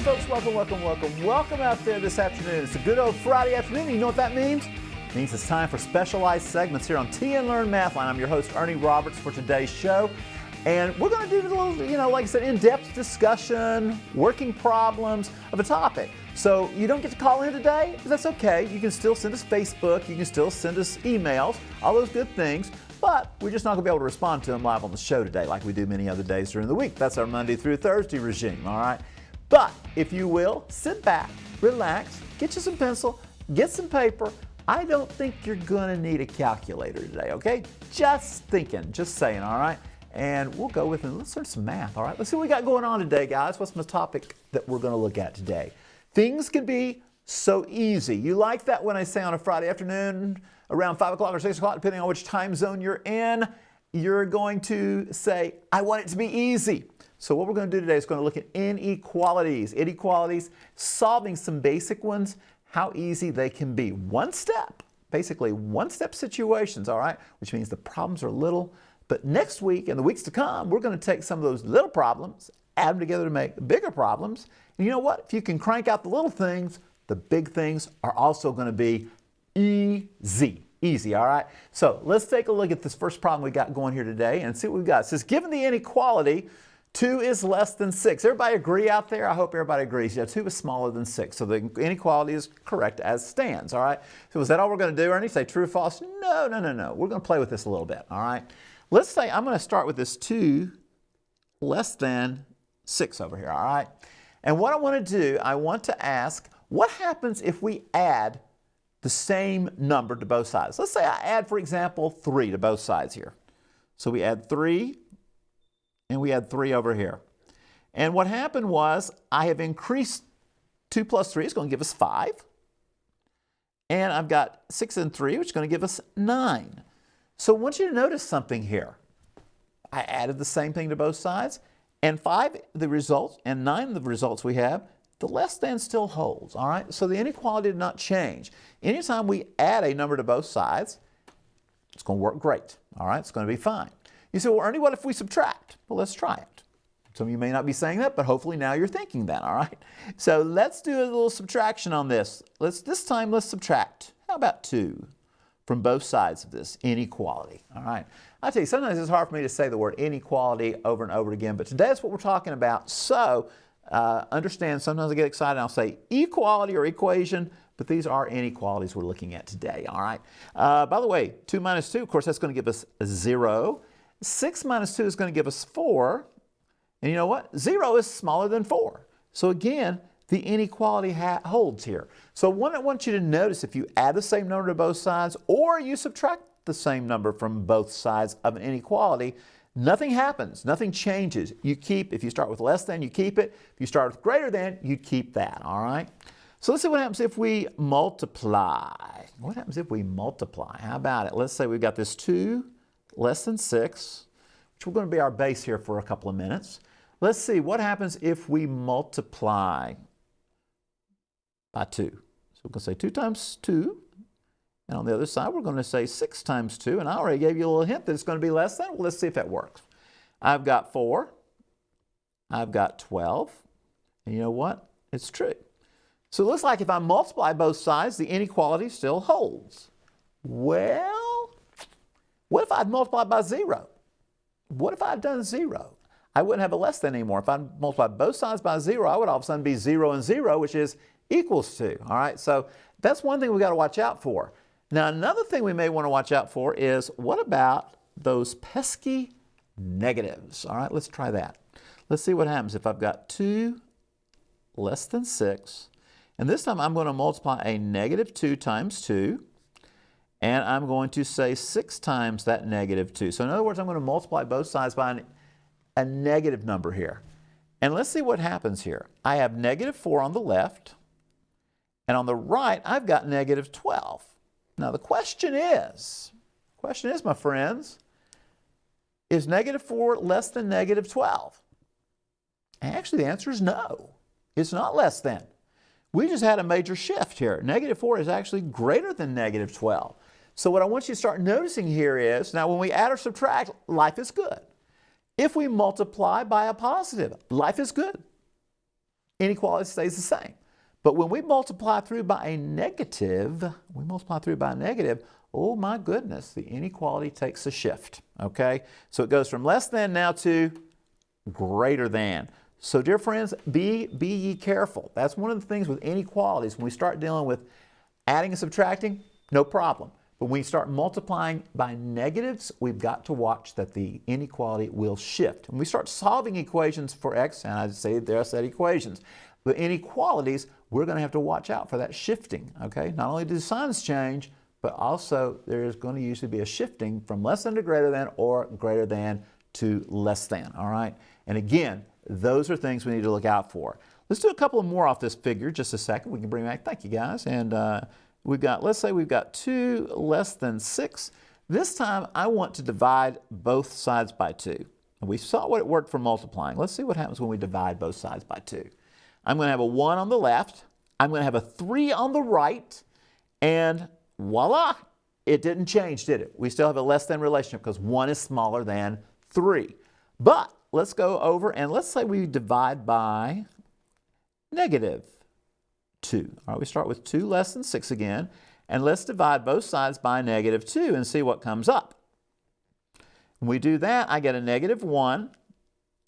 folks, welcome out there this afternoon. It's a good old Friday afternoon. You know what that means? It means it's time for specialized segments here on TN Learn Mathline. I'm your host, Ernie Roberts, for today's show. And we're going to do a little, like I said, in-depth discussion, working problems of a topic. So you don't get to call in today? That's okay. You can still send us Facebook. You can still send us emails, all those good things. But we're just not going to be able to respond to them live on the show today like we do many other days during the week. That's our Monday through Thursday regime, all right? But if you will, sit back, relax, get you some pencil, get some paper. I don't think you're going to need a calculator today, okay? Just thinking, just saying, all right? And we'll go with it. Let's learn some math, all right? Let's see what we got going on today, guys. What's my topic that we're going to look at today? Things can be so easy. You like that when I say on a Friday afternoon around 5 o'clock or 6 o'clock, depending on which time zone you're in, you're going to say, I want it to be easy. So what we're going to do today is going to look at inequalities. Inequalities, solving some basic ones, how easy they can be. One step, basically one-step situations, all right? Which means the problems are little. But next week and the weeks to come, we're going to take some of those little problems, add them together to make bigger problems. And you know what? If you can crank out the little things, the big things are also going to be easy. Easy, all right? So let's take a look at this first problem we got going here today and see what we've got. It says, given the inequality, 2 is less than 6. Everybody agree out there? I hope everybody agrees. Yeah, 2 is smaller than 6. So the inequality is correct as stands, all right? So is that all we're going to do, Ernie? Say true or false? No. We're going to play with this a little bit, all right? Let's say I'm going to start with this 2 less than 6 over here, all right? And what I want to do, I want to ask, what happens if we add the same number to both sides? Let's say I add, for example, 3 to both sides here. So we add 3, and we add 3 over here. And what happened was I have increased 2 plus 3 is going to give us 5. And I've got 6 and 3, which is going to give us 9. So I want you to notice something here. I added the same thing to both sides, and 5 the results, and 9 the results we have, the less than still holds, all right? So the inequality did not change. Anytime we add a number to both sides, it's going to work great, all right? It's going to be fine. You say, well, Ernie, what if we subtract? Well, let's try it. Some of you may not be saying that, but hopefully now you're thinking that, all right? So let's do a little subtraction on this. This time, let's subtract. How about 2 from both sides of this inequality, all right? I tell you, sometimes it's hard for me to say the word inequality over and over again, but today that's what we're talking about. So understand, sometimes I get excited and I'll say equality or equation, but these are inequalities we're looking at today, all right? By the way, 2 minus 2, of course, that's going to give us 0. 6 minus 2 is going to give us 4. And you know what? 0 is smaller than 4. So again, the inequality holds here. So what I want you to notice, if you add the same number to both sides or you subtract the same number from both sides of an inequality, nothing happens, nothing changes. You keep, if you start with less than, you keep it. If you start with greater than, you keep that, all right? So let's see what happens if we multiply. What happens if we multiply? How about it? Let's say we've got this 2 less than 6, which we're going to be our base here for a couple of minutes. Let's see what happens if we multiply by 2. So we're going to say 2 times 2. And on the other side, we're going to say 6 times 2. And I already gave you a little hint that it's going to be less than. Well, let's see if that works. I've got 4. I've got 12. And you know what? It's true. So it looks like if I multiply both sides, the inequality still holds. Well, what if I'd multiplied by 0? What if I'd done 0? I wouldn't have a less than anymore. If I multiplied both sides by 0, I would all of a sudden be 0 and 0, which is equals 2. All right, so that's one thing we've got to watch out for. Now, another thing we may want to watch out for is, what about those pesky negatives? All right, let's try that. Let's see what happens if I've got 2 less than 6. And this time I'm going to multiply a negative 2 times 2. And I'm going to say 6 times that negative 2. So in other words, I'm going to multiply both sides by a negative number here. And let's see what happens here. I have negative 4 on the left. And on the right, I've got negative 12. Now the question is, my friends, is negative 4 less than negative 12? And actually the answer is no. It's not less than. We just had a major shift here. Negative 4 is actually greater than negative 12. So what I want you to start noticing here is, now when we add or subtract, life is good. If we multiply by a positive, life is good. inequality stays the same. But when we multiply through by a negative, oh my goodness, the inequality takes a shift, okay? So it goes from less than now to greater than. So dear friends, be ye careful. That's one of the things with inequalities. When we start dealing with adding and subtracting, no problem. But when we start multiplying by negatives, we've got to watch that the inequality will shift. When we start solving equations for x, and I say there I said equations, the inequalities, we're going to have to watch out for that shifting, okay? Not only do the signs change, but also there is going to usually be a shifting from less than to greater than or greater than to less than, all right? And again, those are things we need to look out for. Let's do a couple more off this figure, just a second. We can bring back, thank you guys. And we've got, let's say we've got 2 less than 6. This time I want to divide both sides by 2. We saw what it worked for multiplying. Let's see what happens when we divide both sides by 2. I'm going to have a 1 on the left. I'm going to have a 3 on the right. And voila, it didn't change, did it? We still have a less than relationship because 1 is smaller than 3. But let's go over and let's say we divide by negative 2. All right, we start with 2 less than 6 again. And let's divide both sides by negative 2 and see what comes up. When we do that, I get a negative 1.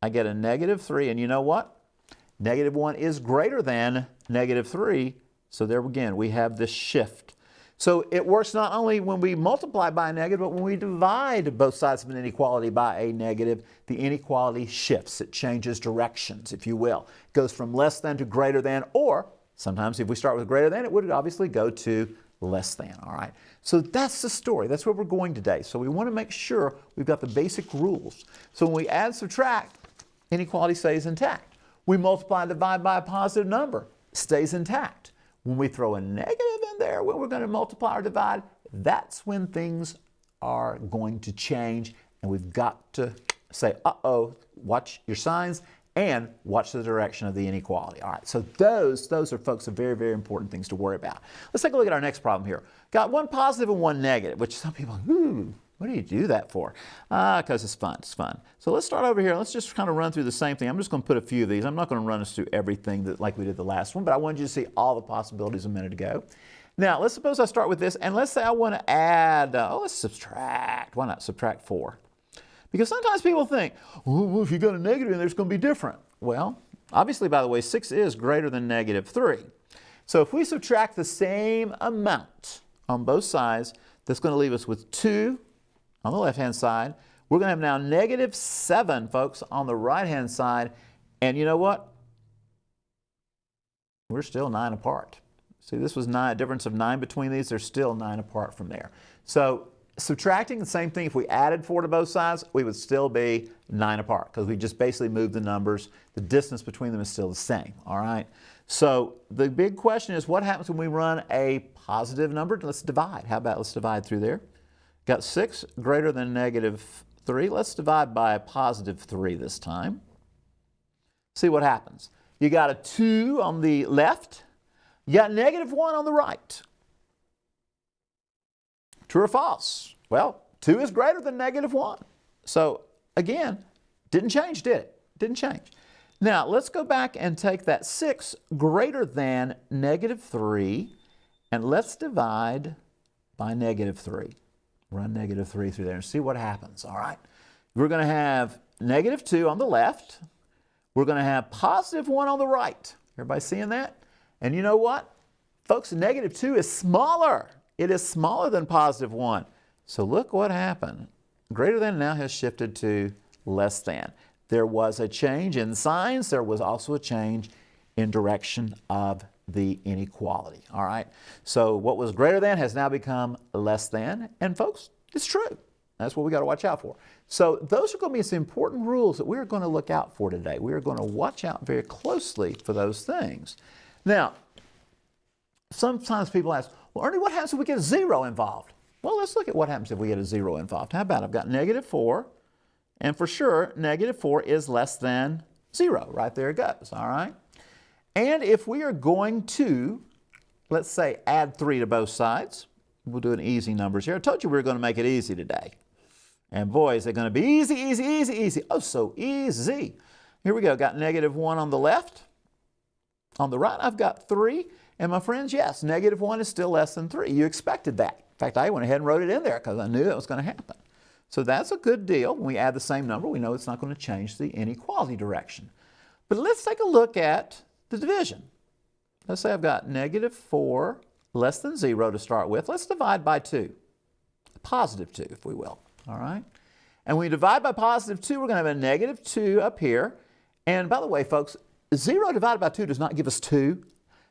I get a negative 3. And you know what? Negative 1 is greater than negative 3. So there again, we have this shift. So it works not only when we multiply by a negative, but when we divide both sides of an inequality by a negative, the inequality shifts. It changes directions, if you will. It goes from less than to greater than, or sometimes if we start with greater than, it would obviously go to less than, all right? So that's the story. That's where we're going today. So we want to make sure we've got the basic rules. So when we add and subtract, inequality stays intact. We multiply and divide by a positive number, stays intact. When we throw a negative in there, when we're going to multiply or divide, that's when things are going to change, and we've got to say, uh-oh, watch your signs and watch the direction of the inequality. All right, so those are, folks, are very, very important things to worry about. Let's take a look at our next problem here. Got 1 positive and 1 negative, which some people, what do you do that for? Because it's fun. It's fun. So let's start over here. Let's just kind of run through the same thing. I'm just going to put a few of these. I'm not going to run us through everything like we did the last one, but I wanted you to see all the possibilities a minute ago. Now, let's suppose I start with this, and let's say I want to add, let's subtract. Why not subtract 4? Because sometimes people think, well, if you got a negative in there, it's going to be different. Well, obviously, by the way, 6 is greater than negative 3. So if we subtract the same amount on both sides, that's going to leave us with 2 on the left-hand side. We're going to have now negative 7, folks, on the right-hand side. And you know what? We're still 9 apart. See, this was a difference of 9 between these. They're still 9 apart from there. So subtracting, the same thing. If we added 4 to both sides, we would still be 9 apart because we just basically moved the numbers. The distance between them is still the same, all right? So the big question is, what happens when we run a positive number? Let's divide. How about let's divide through there? Got 6 greater than negative 3. Let's divide by a positive 3 this time. See what happens. You got a 2 on the left. You got negative 1 on the right. True or false? Well, 2 is greater than negative 1. So again, didn't change, did it? Didn't change. Now, let's go back and take that 6 greater than negative 3, and let's divide by negative 3. Run negative 3 through there and see what happens, all right? We're going to have negative 2 on the left. We're going to have positive 1 on the right. Everybody seeing that? And you know what? Folks, negative 2 is smaller. It is smaller than positive 1. So look what happened. Greater than now has shifted to less than. There was a change in signs. There was also a change in direction of the inequality, all right? So what was greater than has now become less than, and folks, it's true. That's what we got to watch out for. So those are going to be some important rules that we're going to look out for today. We are going to watch out very closely for those things. Now, sometimes people ask, well, Ernie, what happens if we get a 0 involved? Well, let's look at what happens if we get a 0 involved. How about I've got negative 4, and for sure, negative 4 is less than 0. Right there it goes, all right? And if we are going to, let's say, add 3 to both sides, we'll do an easy numbers here. I told you we were going to make it easy today. And boy, is it going to be easy, easy, easy, easy. Oh, so easy. Here we go. Got negative 1 on the left. On the right, I've got 3. And my friends, yes, -1 is still less than 3. You expected that. In fact, I went ahead and wrote it in there because I knew that was going to happen. So that's a good deal. When we add the same number, we know it's not going to change the inequality direction. But let's take a look at the division. Let's say I've got -4 less than 0 to start with. Let's divide by 2. +2, if we will. All right? And when we divide by +2, we're going to have a -2 up here. And by the way, folks, 0 divided by 2 does not give us 2.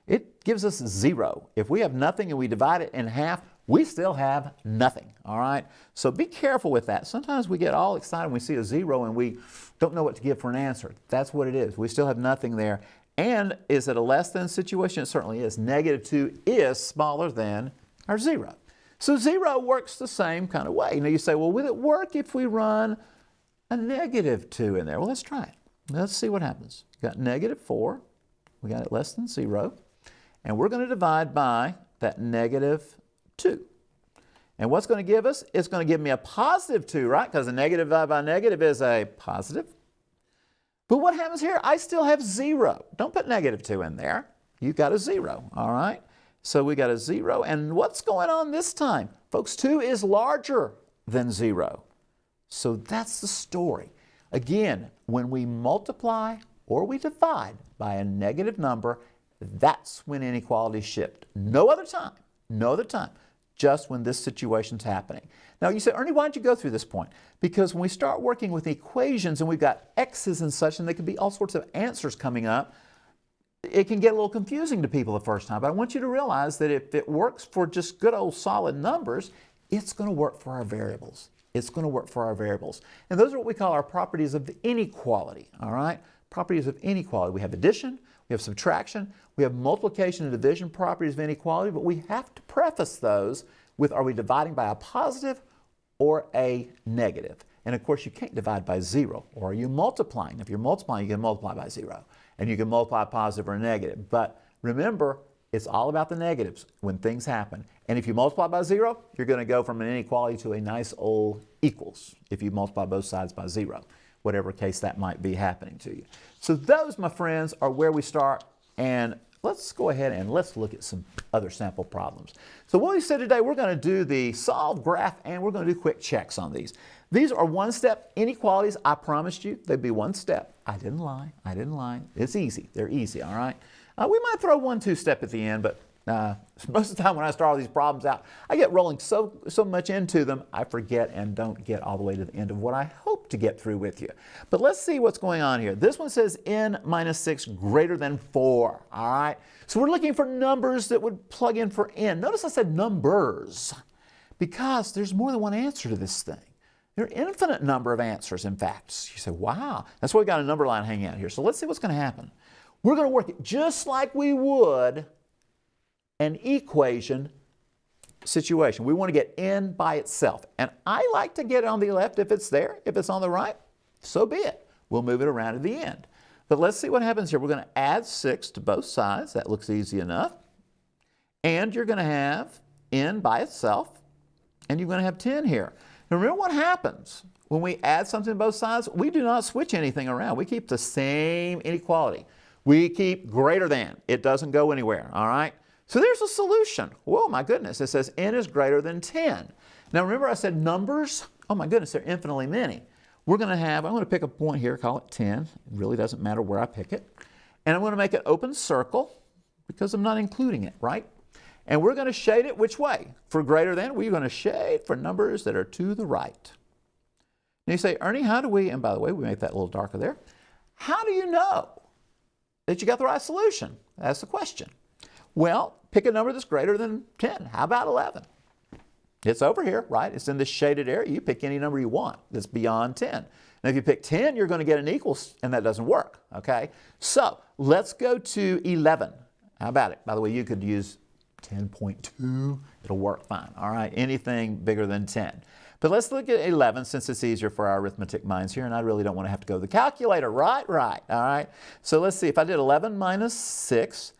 It gives us 0. If we have nothing and we divide it in half, we still have nothing, all right? So be careful with that. Sometimes we get all excited when we see a 0 and we don't know what to give for an answer. That's what it is. We still have nothing there. And is it a less than situation? It certainly is. -2 is smaller than our 0. So 0 works the same kind of way. Now you say, well, will it work if we run a -2 in there? Well, let's try it. Let's see what happens. We've got -4. We got it less than 0. And we're going to divide by that -2. And what's going to give us? It's going to give me a +2, right? Because a negative divided by negative is a positive. But what happens here? I still have 0. Don't put -2 in there. You've got a 0, all right? So we got a 0. And what's going on this time? Folks, 2 is larger than 0. So that's the story. Again, when we multiply or we divide by a negative number, that's when inequalities shift. No other time, just when this situation's happening. Now you say, Ernie, why don't you go through this point? Because when we start working with equations and we've got x's and such, and there can be all sorts of answers coming up, it can get a little confusing to people the first time. But I want you to realize that if it works for just good old solid numbers, it's going to work for our variables. It's going to work for our variables. And those are what we call our properties of inequality, all right? Properties of inequality. We have addition, we have subtraction, we have multiplication and division properties of inequality, but we have to preface those with, are we dividing by a positive or a negative? And of course, you can't divide by 0. Or are you multiplying? If you're multiplying, you can multiply by 0. And you can multiply positive or negative. But remember, it's all about the negatives when things happen. And if you multiply by 0, you're going to go from an inequality to a nice old equals if you multiply both sides by 0, whatever case that might be happening to you. So those, my friends, are where we start. And let's go ahead and let's look at some other sample problems. So what we said today, we're going to do the solve graph and we're going to do quick checks on these. These are one-step inequalities. I promised you they'd be one step. I didn't lie. It's easy. They're easy, all right? We might throw 1 2-step at the end, but most of the time when I start all these problems out, I get rolling so much into them, I forget and don't get all the way to the end of what I hope to get through with you. But let's see what's going on here. This one says n minus 6 greater than 4, all right? So we're looking for numbers that would plug in for n. Notice I said numbers because there's more than one answer to this thing. There are an infinite number of answers, in fact. You say, wow, that's why we got a number line hanging out here. So let's see what's going to happen. We're going to work it just like we would an equation situation. We want to get n by itself. And I like to get it on the left if it's there. If it's on the right, so be it. We'll move it around to the end. But let's see what happens here. We're going to add 6 to both sides. That looks easy enough. And you're going to have n by itself. And you're going to have 10 here. Now remember what happens when we add something to both sides? We do not switch anything around. We keep the same inequality. We keep greater than. It doesn't go anywhere, all right? So there's a solution. Whoa, my goodness. It says n is greater than 10. Now remember I said numbers? Oh my goodness, they're infinitely many. We're going to have, I'm going to pick a point here, call it 10. It really doesn't matter where I pick it. And I'm going to make it open circle because I'm not including it, right? And we're going to shade it which way? For greater than, we're going to shade for numbers that are to the right. Now you say, Ernie, how do we, and by the way, we make that a little darker there. How do you know that you got the right solution? That's the question. Well, pick a number that's greater than 10. How about 11? It's over here, right? It's in this shaded area. You pick any number you want that's beyond 10. Now, if you pick 10, you're going to get an equals, and that doesn't work, okay? So let's go to 11. How about it? By the way, you could use 10.2. It'll work fine, all right? Anything bigger than 10. But let's look at 11 since it's easier for our arithmetic minds here, and I really don't want to have to go to the calculator. Right, all right? So let's see. If I did 11 minus 6,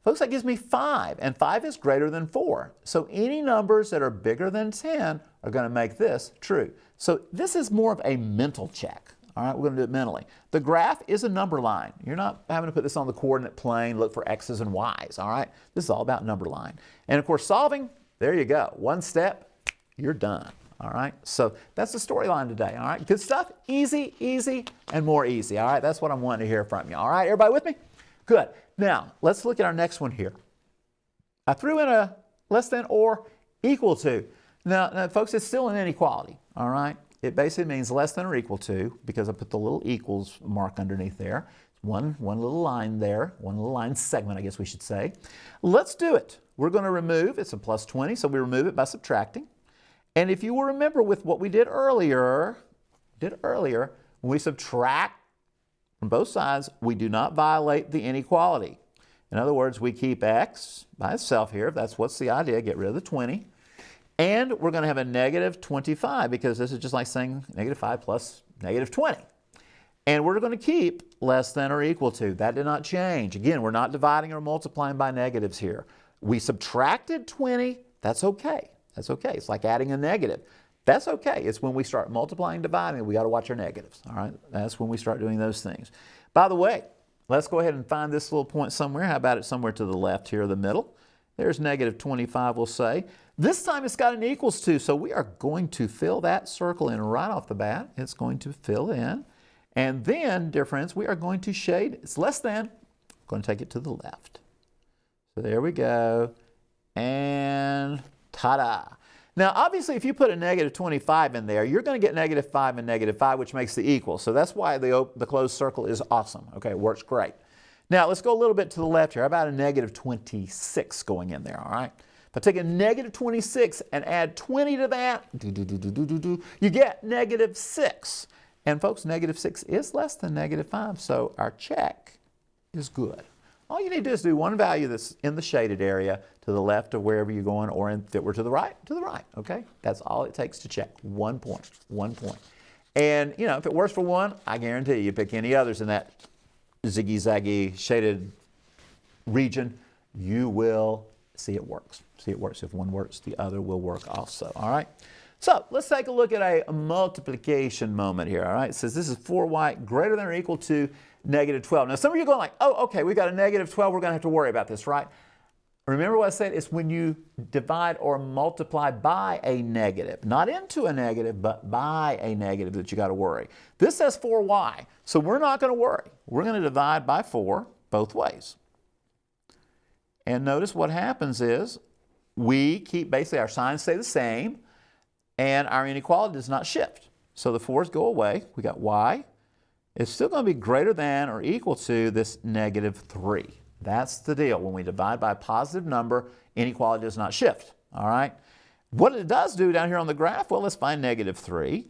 folks, that gives me 5, and 5 is greater than 4. So any numbers that are bigger than 10 are going to make this true. So this is more of a mental check, All right, we're going to do it mentally. The graph is a number line. You're not having to put this on the coordinate plane, look for x's and y's, all right? This is all about number line. And of course, solving, there you go. One step, you're done, all right? So that's the storyline today, all right? Good stuff, easy, easy, and more easy, all right? That's what I'm wanting to hear from you, all right? Everybody with me? Good. Now, let's look at our next one here. I threw in a less than or equal to. Now, folks, it's still an inequality, all right? It basically means less than or equal to, because I put the little equals mark underneath there. One little line there, one little line segment, I guess we should say. Let's do it. We're going to remove, it's a plus 20, so we remove it by subtracting. And if you will remember with what we did earlier, when we subtract from both sides, we do not violate the inequality. In other words, we keep x by itself here. That's what's the idea, get rid of the 20. And we're going to have a negative 25 because this is just like saying negative 5 plus negative 20. And we're going to keep less than or equal to. That did not change. Again, we're not dividing or multiplying by negatives here. We subtracted 20. That's okay. That's okay. It's like adding a negative. That's okay. It's when we start multiplying, dividing, we got to watch our negatives. All right? That's when we start doing those things. By the way, let's go ahead and find this little point somewhere. How about it somewhere to the left here, the middle? There's negative 25, we'll say. This time it's got an equals to, so we are going to fill that circle in right off the bat. It's going to fill in. And then, dear friends, we are going to shade. It's less than. I'm going to take it to the left. So there we go. And ta-da. Now, obviously, if you put a negative 25 in there, you're going to get negative 5 and negative 5, which makes the equal. So that's why the closed circle is awesome. Okay, it works great. Now, let's go a little bit to the left here. How about a negative 26 going in there, all right? If I take a negative 26 and add 20 to that, you get negative 6. And folks, negative 6 is less than negative 5, so our check is good. All you need to do is do one value that's in the shaded area to the left of wherever you're going, or if it were to the right, okay? That's all it takes to check. 1 point, 1 point. And, you know, if it works for one, I guarantee you pick any others in that ziggy-zaggy shaded region, you will see it works. See it works. If one works, the other will work also, all right? So let's take a look at a multiplication moment here, all right? It says this is 4y greater than or equal to negative 12. Now, some of you are going like, oh, okay, we got a negative 12. We're going to have to worry about this, right? Remember what I said? It's when you divide or multiply by a negative. Not into a negative, but by a negative that you got to worry. This says 4y, so we're not going to worry. We're going to divide by 4 both ways. And notice what happens is we keep basically our signs stay the same, and our inequality does not shift. So the 4's go away. We got y. It's still going to be greater than or equal to this negative 3. That's the deal. When we divide by a positive number, inequality does not shift. All right? What it does do down here on the graph, well, let's find negative 3.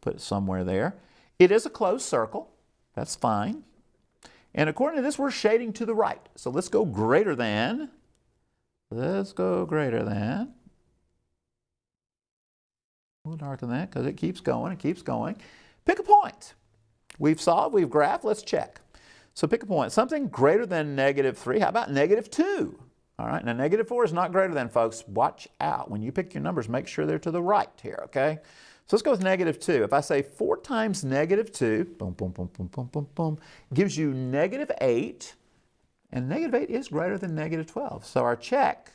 Put it somewhere there. It is a closed circle. That's fine. And according to this, we're shading to the right. So let's go greater than. Let's go greater than. A little darker than that because it keeps going, it keeps going. Pick a point. We've solved, we've graphed, let's check. So pick a point. Something greater than negative 3. How about negative 2? All right, now negative 4 is not greater than, folks. Watch out. When you pick your numbers, make sure they're to the right here, okay? So let's go with negative 2. If I say 4 times negative 2, boom, boom, boom, boom, boom, boom, boom, gives you negative 8. And negative 8 is greater than negative 12. So our check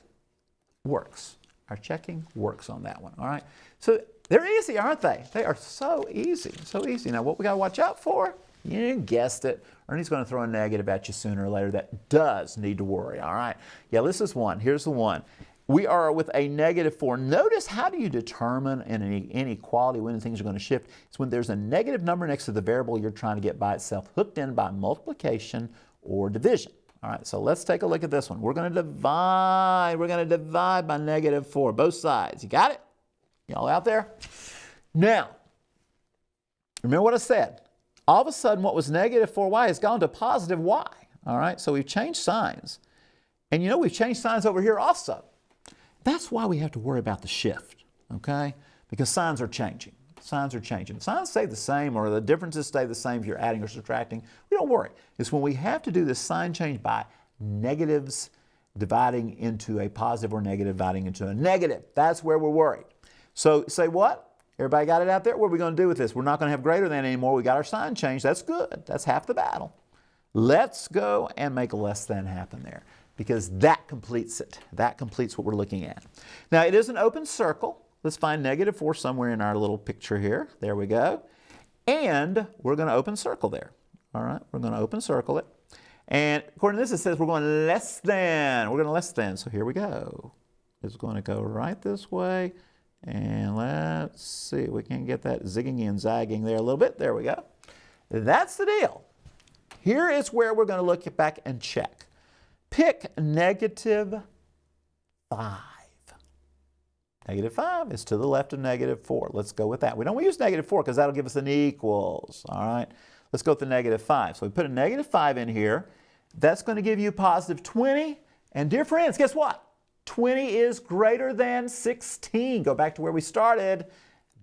works. Our checking works on that one, all right? So they're easy, aren't they? They are so easy, so easy. Now what we got to watch out for, you guessed it, Ernie's going to throw a negative at you sooner or later that does need to worry, all right? Yeah, this is one. Here's the one. We are with a negative 4. Notice how do you determine an inequality when things are going to shift? It's when there's a negative number next to the variable you're trying to get by itself, hooked in by multiplication or division. All right, so let's take a look at this one. We're going to divide. We're going to divide by negative 4, both sides. You got it? Y'all out there? Now, remember what I said. All of a sudden, what was negative 4y has gone to positive y. All right, so we've changed signs. And you know, we've changed signs over here also. That's why we have to worry about the shift, okay? Because signs are changing. Signs are changing. Signs stay the same, or the differences stay the same if you're adding or subtracting. We don't worry. It's when we have to do this sign change by negatives dividing into a positive or negative dividing into a negative. That's where we're worried. So say what? Everybody got it out there? What are we going to do with this? We're not going to have greater than anymore. We got our sign changed. That's good. That's half the battle. Let's go and make a less than happen there, because that completes it. That completes what we're looking at. Now, it is an open circle. Let's find -4 somewhere in our little picture here. There we go. And we're going to open circle there. All right, we're going to open circle it. And according to this, it says we're going less than. We're going to less than. So here we go. It's going to go right this way. And let's see. We can get that zigging and zagging there a little bit. There we go. That's the deal. Here is where we're going to look back and check. Pick -5. -5 is to the left of -4. Let's go with that. We don't want to use -4 because that'll give us an equals. All right. Let's go with the -5. So we put a -5 in here. That's going to give you +20. And dear friends, guess what? 20 is greater than 16. Go back to where we started.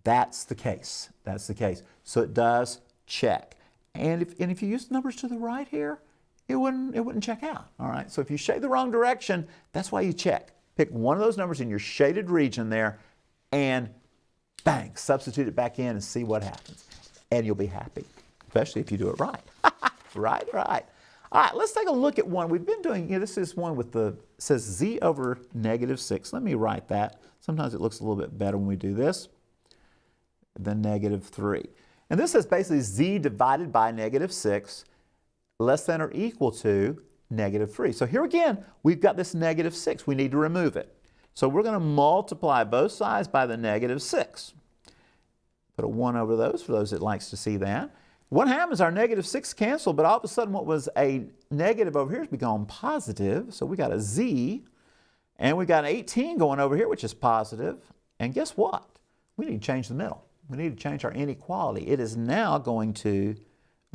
That's the case. That's the case. So it does check. And if you use the numbers to the right here, it wouldn't check out. All right. So if you shade the wrong direction, that's why you check. Pick one of those numbers in your shaded region there, and bang, substitute it back in and see what happens. And you'll be happy, especially if you do it right. Right. All right, let's take a look at one. We've been doing, this is one with it says z over -6. Let me write that. Sometimes it looks a little bit better when we do this than -3. And this says basically z divided by -6 less than or equal to -3. So here again, we've got this -6. We need to remove it. So we're going to multiply both sides by the -6. Put a 1 over those for those that likes to see that. What happens, our -6 cancel, but all of a sudden what was a negative over here has become positive. So we got a z, and we got an 18 going over here, which is positive. And guess what? We need to change the middle. We need to change our inequality. It is now going to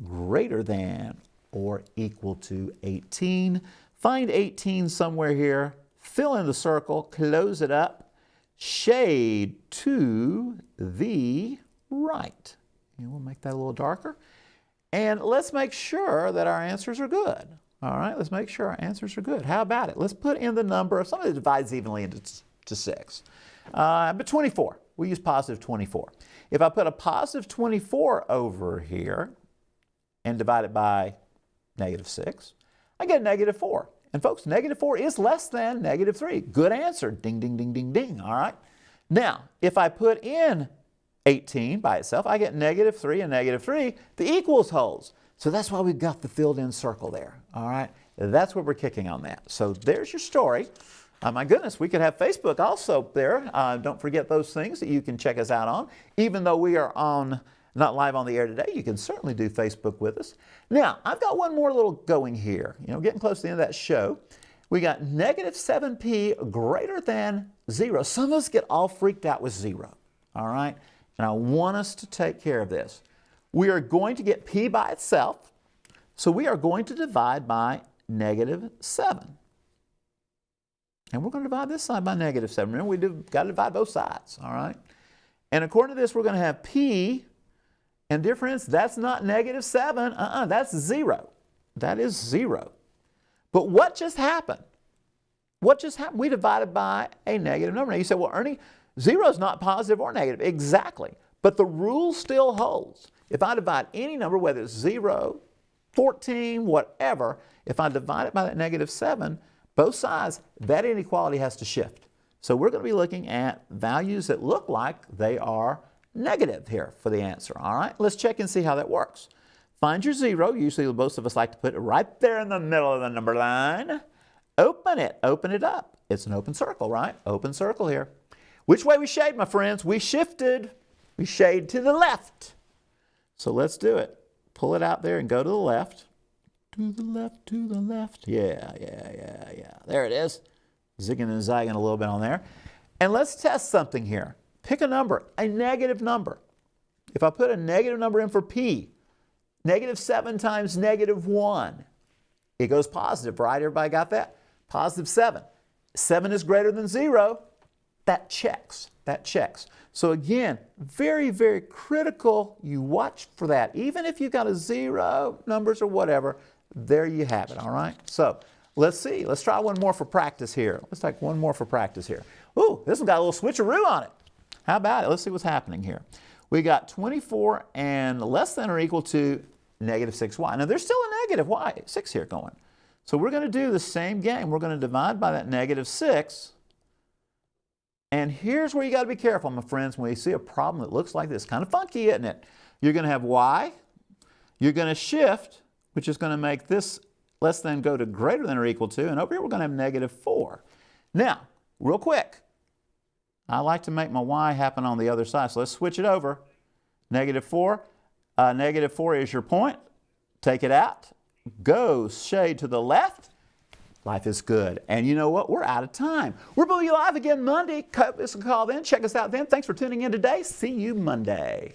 greater than or equal to 18. Find 18 somewhere here, fill in the circle, close it up, shade to the right. And we'll make that a little darker. And let's make sure that our answers are good. All right, let's make sure our answers are good. How about it? Let's put in the number of something that divides evenly into 6. But 24. We use +24. If I put a +24 over here and divide it by -6, I get -4. And folks, -4 is less than -3. Good answer. Ding, ding, ding, ding, ding. All right. Now, if I put in 18 by itself, I get -3 and -3. The equals holds. So that's why we've got the filled in circle there. All right. That's what we're kicking on that. So there's your story. My goodness, we could have Facebook also there. Don't forget those things that you can check us out on. Even though we are not live on the air today, you can certainly do Facebook with us. Now, I've got one more little going here. Getting close to the end of that show. We got -7p greater than 0. Some of us get all freaked out with 0. All right? And I want us to take care of this. We are going to get p by itself. So we are going to divide by -7. And we're going to divide this side by -7. Remember, we've got to divide both sides, all right? And according to this, we're going to have p, and dear friends, that's not -7. That's 0. That is 0. But what just happened? What just happened? We divided by a negative number. Now you say, well, Ernie, 0 is not positive or negative. Exactly. But the rule still holds. If I divide any number, whether it's 0, 14, whatever, if I divide it by that -7, both sides, that inequality has to shift. So we're going to be looking at values that look like they are negative here for the answer. All right, let's check and see how that works. Find your 0. Usually most of us like to put it right there in the middle of the number line. Open it up. It's an open circle, right? Open circle here. Which way we shade, my friends? We shifted. We shade to the left. So let's do it. Pull it out there and go to the left. To the left, to the left. Yeah. There it is. Zigging and zagging a little bit on there. And let's test something here. Pick a number, a negative number. If I put a negative number in for p, -7 times -1, it goes positive, right? Everybody got that? +7. 7 is greater than 0. That checks. That checks. So again, very, very critical. You watch for that. Even if you've got a 0, numbers or whatever, there you have it, all right? So let's see. Let's try one more for practice here. Let's take one more for practice here. Ooh, this one got a little switcheroo on it. How about it? Let's see what's happening here. We got 24 and less than or equal to negative 6y. Now there's still a negative y, 6 here going. So we're going to do the same game. We're going to divide by that negative 6. And here's where you got to be careful, my friends, when you see a problem that looks like this. Kind of funky, isn't it? You're going to have y. You're going to shift, which is going to make this less than go to greater than or equal to. And over here we're going to have negative 4. Now, real quick, I like to make my y happen on the other side. So let's switch it over. Negative 4. Negative 4 is your point. Take it out. Go shade to the left. Life is good. And you know what? We're out of time. We'll be live again Monday. Cut us a call then. Check us out then. Thanks for tuning in today. See you Monday.